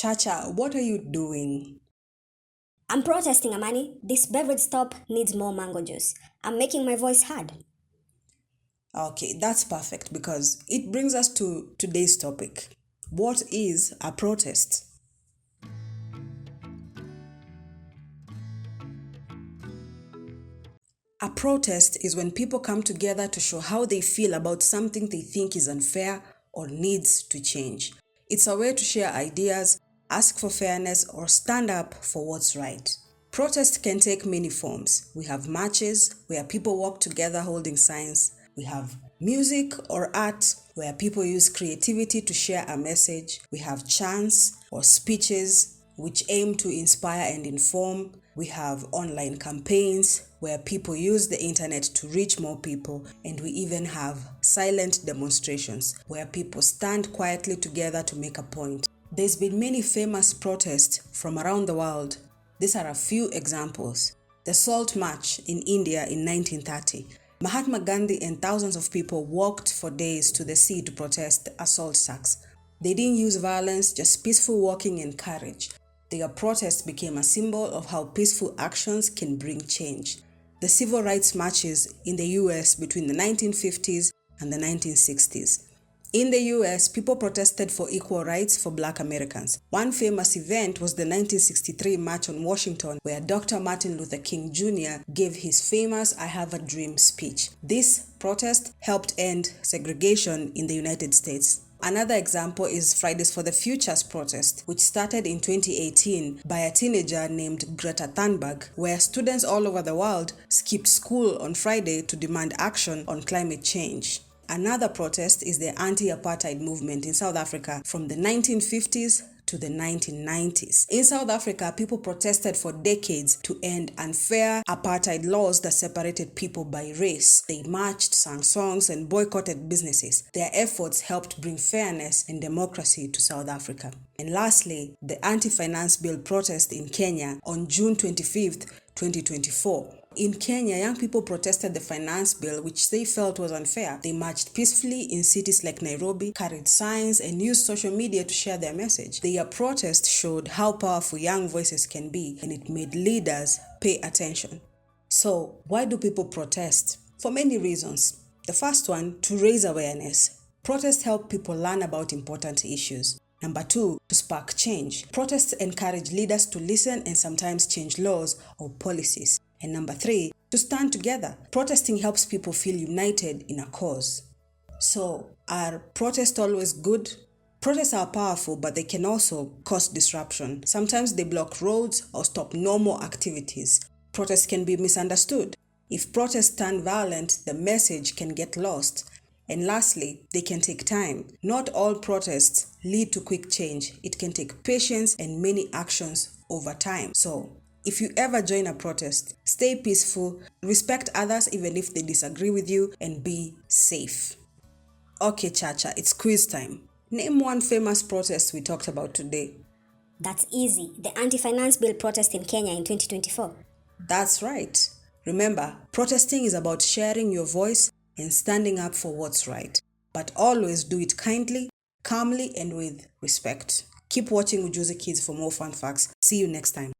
Chacha, what are you doing? I'm protesting, Amani. This beverage stop needs more mango juice. I'm making my voice heard. Okay, that's perfect because it brings us to today's topic. What is a protest? A protest is when people come together to show how they feel about something they think is unfair or needs to change. It's a way to share ideas, ask for fairness, or stand up for what's right. Protest can take many forms. We have marches where people walk together holding signs. We have music or art where people use creativity to share a message. We have chants or speeches which aim to inspire and inform. We have online campaigns where people use the internet to reach more people, and we even have silent demonstrations where people stand quietly together to make a point. There's been many famous protests from around the world. These are a few examples. The Salt March in India in 1930. Mahatma Gandhi and thousands of people walked for days to the sea to protest a salt tax. They didn't use violence, just peaceful walking and courage. Their protest became a symbol of how peaceful actions can bring change. The civil rights marches in the US between the 1950s and the 1960s. In the US, people protested for equal rights for Black Americans. One famous event was the 1963 March on Washington, where Dr. Martin Luther King Jr. gave his famous I Have a Dream speech. This protest helped end segregation in the United States. Another example is Fridays for the Future's protest, which started in 2018 by a teenager named Greta Thunberg, where students all over the world skipped school on Friday to demand action on climate change. Another protest is the anti-apartheid movement in South Africa from the 1950s to the 1990s. In South Africa, people protested for decades to end unfair apartheid laws that separated people by race. They marched, sang songs, and boycotted businesses. Their efforts helped bring fairness and democracy to South Africa. And lastly, the anti-finance bill protest in Kenya on June 25th, 2024. In Kenya, young people protested the finance bill, which they felt was unfair. They marched peacefully in cities like Nairobi, carried signs, and used social media to share their message. Their protest showed how powerful young voices can be, and it made leaders pay attention. So, why do people protest? For many reasons. The first one, to raise awareness. Protests help people learn about important issues. Number 2, to spark change. Protests encourage leaders to listen and sometimes change laws or policies. And number 3, to stand together. Protesting helps people feel united in a cause. So, are protests always good? Protests are powerful, but they can also cause disruption. Sometimes they block roads or stop normal activities. Protests can be misunderstood. If protests turn violent, the message can get lost. And lastly, they can take time. Not all protests lead to quick change. It can take patience and many actions over time. So, if you ever join a protest, stay peaceful, respect others even if they disagree with you, and be safe. Okay, Chacha, it's quiz time. Name one famous protest we talked about today. That's easy. The anti-finance bill protest in Kenya in 2024. That's right. Remember, protesting is about sharing your voice and standing up for what's right. But always do it kindly, calmly, and with respect. Keep watching Ujuzi Kids for more fun facts. See you next time.